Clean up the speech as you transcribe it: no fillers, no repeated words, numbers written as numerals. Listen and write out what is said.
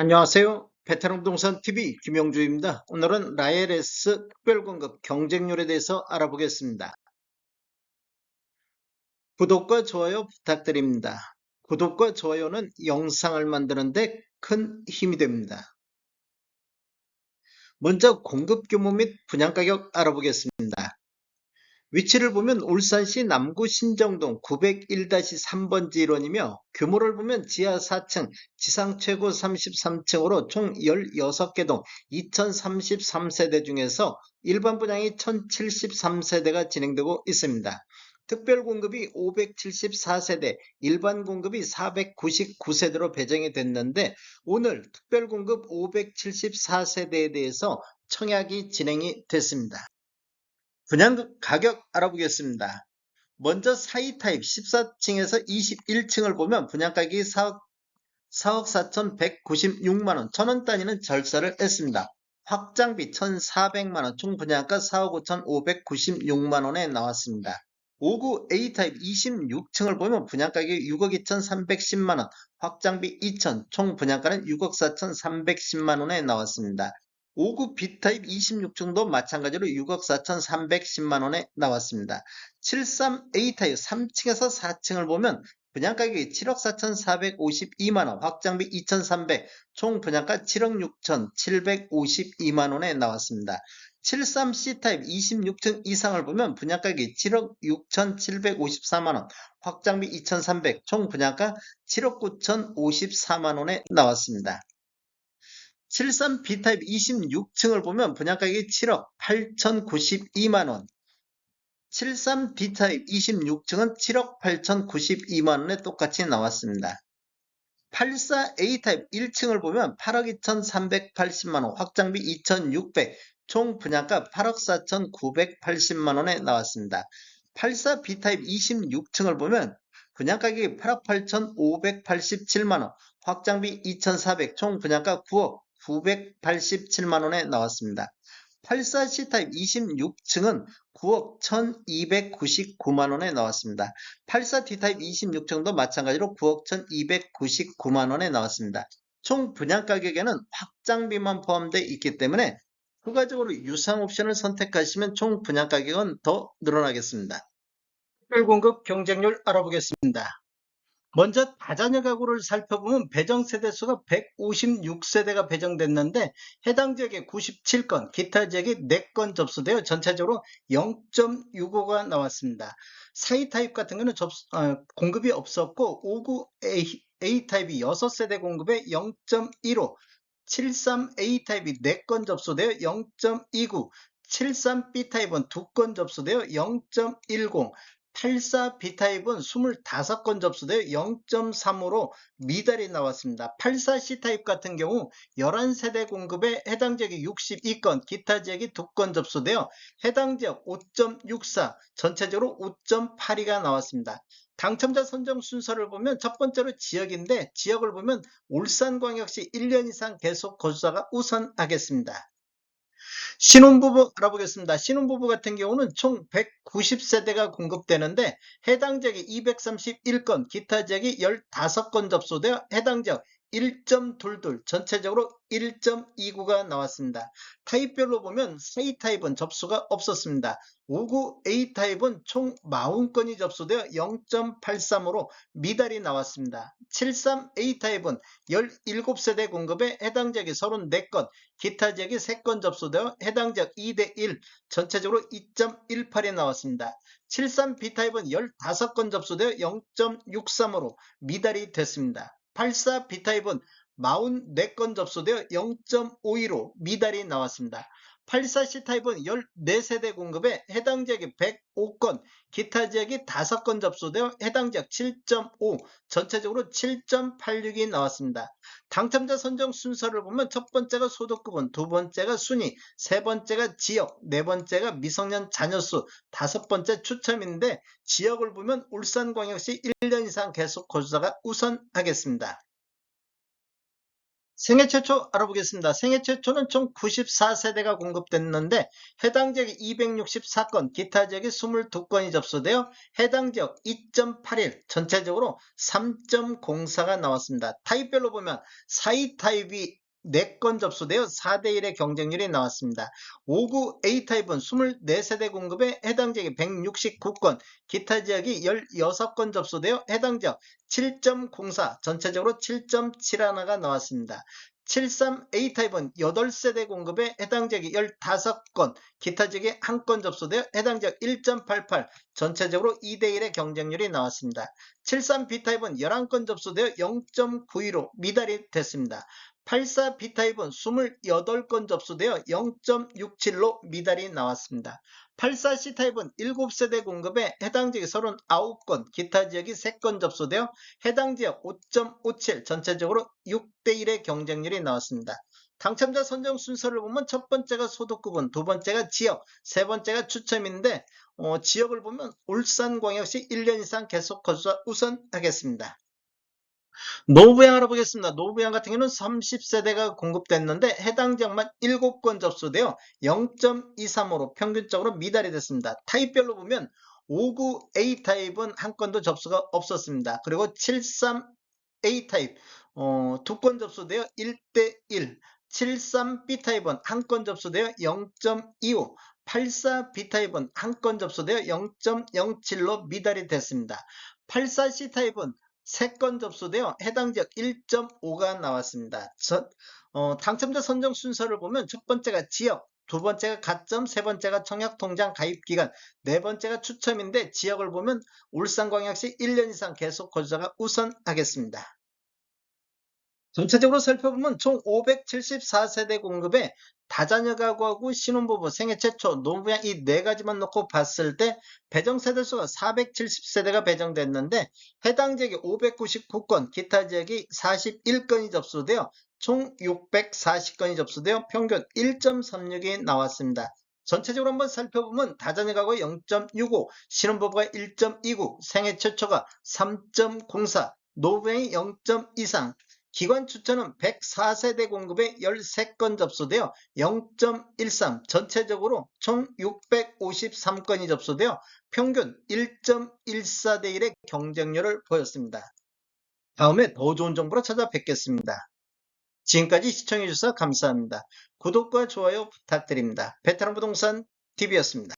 안녕하세요. 베테랑 부동산 TV 김영주입니다. 오늘은 라엘S 특별공급 경쟁률에 대해서 알아보겠습니다. 구독과 좋아요 부탁드립니다. 구독과 좋아요는 영상을 만드는데 큰 힘이 됩니다. 먼저 공급 규모 및 분양가격 알아보겠습니다. 위치를 보면 울산시 남구 신정동 901-3번지 일원이며 규모를 보면 지하 4층, 지상 최고 33층으로 총 16개 동 2033세대 중에서 일반 분양이 1073세대가 진행되고 있습니다. 특별 공급이 574세대, 일반 공급이 499세대로 배정이 됐는데 오늘 특별 공급 574세대에 대해서 청약이 진행이 됐습니다. 분양 가격 알아보겠습니다. 먼저 사이 타입 14층에서 21층을 보면 분양가격이 4억 4,196만원, 1000원 단위는 절사를 했습니다. 확장비 1,400만원, 총 분양가 4억 5,596만원에 나왔습니다. 5구 A타입 26층을 보면 분양가격이 6억 2,310만원, 확장비 2천, 총 분양가는 6억 4,310만원에 나왔습니다. 5구 B타입 26층도 마찬가지로 6억 4,310만원에 나왔습니다. 73A타입 3층에서 4층을 보면 분양가격이 7억 4,452만원, 확장비 2,300, 총 분양가 7억 6,752만원에 나왔습니다. 73C타입 26층 이상을 보면 분양가격이 7억 6,754만원, 확장비 2,300, 총 분양가 7억 9,054만원에 나왔습니다. 73B타입 26층을 보면 분양가격이 7억 8,092만원, 73D타입 26층은 7억 8,092만원에 똑같이 나왔습니다. 84A타입 1층을 보면 8억 2,380만원, 확장비 2,600, 총 분양가 8억 4,980만원에 나왔습니다. 84B타입 26층을 보면 분양가격이 8억 8,587만원, 확장비 2,400, 총 분양가 9억 987만원에 나왔습니다. 84C 타입 26층은 9억 1,299만원에 나왔습니다. 84D 타입 26층도 마찬가지로 9억 1,299만원에 나왔습니다. 총 분양가격에는 확장비만 포함되어 있기 때문에 추가적으로 유상 옵션을 선택하시면 총 분양가격은 더 늘어나겠습니다. 특별공급 경쟁률 알아보겠습니다. 먼저 다자녀 가구를 살펴보면 배정 세대수가 156세대가 배정됐는데 해당 지역에 97건, 기타 지역에 4건 접수되어 전체적으로 0.65가 나왔습니다. 사이 타입 같은 경우는 공급이 없었고 59 A 타입이 6세대 공급에 0.15, 73A 타입이 4건 접수되어 0.29, 73B 타입은 2건 접수되어 0.10, 84B타입은 25건 접수되어 0.3으로 미달이 나왔습니다. 84C타입 같은 경우 11세대 공급에 해당 지역이 62건, 기타 지역이 2건 접수되어 해당 지역 5.64, 전체적으로 5.82가 나왔습니다. 당첨자 선정 순서를 보면 첫 번째로 지역인데 지역을 보면 울산광역시 1년 이상 계속 거주자가 우선하겠습니다. 신혼부부 알아보겠습니다. 신혼부부 같은 경우는 총 190세대가 공급되는데 해당 지역이 231건, 기타 지역이 15건 접수되어 해당 지역 1.22, 전체적으로 1.29가 나왔습니다. 타입별로 보면 사이 타입은 접수가 없었습니다. 59 A 타입은 총 40건이 접수되어 0.83으로 미달이 나왔습니다. 73 A 타입은 17세대 공급에 해당 지역이 34건, 기타 지역이 3건 접수되어 해당 지역 2대1, 전체적으로 2.18이 나왔습니다. 73B 타입은 15건 접수되어 0.63으로 미달이 됐습니다. 84B 타입은 44건 접수되어 0.52로 미달이 나왔습니다. 84C 타입은 14세대 공급에 해당 지역이 105건, 기타 지역이 5건 접수되어 해당 지역 7.5, 전체적으로 7.86이 나왔습니다. 당첨자 선정 순서를 보면 첫 번째가 소득급은, 두 번째가 순위, 세 번째가 지역, 네 번째가 미성년 자녀수, 다섯 번째 추첨인데 지역을 보면 울산광역시 1년 이상 계속 거주자가 우선하겠습니다. 생애 최초 알아보겠습니다. 생애 최초는 총 94세대가 공급됐는데 해당 지역이 264건, 기타 지역이 22건이 접수되어 해당 지역 2.81, 전체적으로 3.04가 나왔습니다. 타입별로 보면 4위 타입이 4건 접수되어 4대1의 경쟁률이 나왔습니다. 5구 A타입은 24세대 공급에 해당 지역이 169건, 기타 지역이 16건 접수되어 해당 지역 7.04, 전체적으로 7.71가 나왔습니다. 73A타입은 8세대 공급에 해당 지역이 15건, 기타 지역이 1건 접수되어 해당 지역 1.88, 전체적으로 2대1의 경쟁률이 나왔습니다. 73B타입은 11건 접수되어 0.92로 미달이 됐습니다. 84B타입은 28건 접수되어 0.67로 미달이 나왔습니다. 84C타입은 7세대 공급에 해당 지역이 39건, 기타 지역이 3건 접수되어 해당 지역 5.57, 전체적으로 6대1의 경쟁률이 나왔습니다. 당첨자 선정 순서를 보면 첫 번째가 소득구분, 두 번째가 지역, 세 번째가 추첨인데 지역을 보면 울산광역시 1년 이상 계속 거주자 우선하겠습니다. 노부양 알아보겠습니다. 노부양 같은 경우는 30세대가 공급됐는데 해당 지역만 7건 접수되어 0.23으로 평균적으로 미달이 됐습니다. 타입별로 보면 59 A타입은 한 건도 접수가 없었습니다. 그리고 73 A타입 2건 접수되어 1대1, 73B타입은 한 건 접수되어 0.25, 84B타입은 한 건 접수되어 0.07로 미달이 됐습니다. 84C타입은 3건 접수되어 해당 지역 1.5가 나왔습니다. 당첨자 선정 순서를 보면 첫 번째가 지역, 두 번째가 가점, 세 번째가 청약통장 가입기간, 네 번째가 추첨인데 지역을 보면 울산광역시 1년 이상 계속 거주자가 우선하겠습니다. 전체적으로 살펴보면 총 574세대 공급에 다자녀 가구하고 신혼부부, 생애 최초, 노부양 이 네 가지만 놓고 봤을 때 배정세대수가 470세대가 배정됐는데 해당 지역이 599건, 기타 지역이 41건이 접수되어 총 640건이 접수되어 평균 1.36이 나왔습니다. 전체적으로 한번 살펴보면 다자녀 가구가 0.65, 신혼부부가 1.29, 생애 최초가 3.04, 노부양이 0.23, 기관 추천은 104세대 공급에 13건 접수되어 0.13, 전체적으로 총 653건이 접수되어 평균 1.14대 1의 경쟁률을 보였습니다. 다음에 더 좋은 정보로 찾아뵙겠습니다. 지금까지 시청해주셔서 감사합니다. 구독과 좋아요 부탁드립니다. 베테랑 부동산 TV였습니다.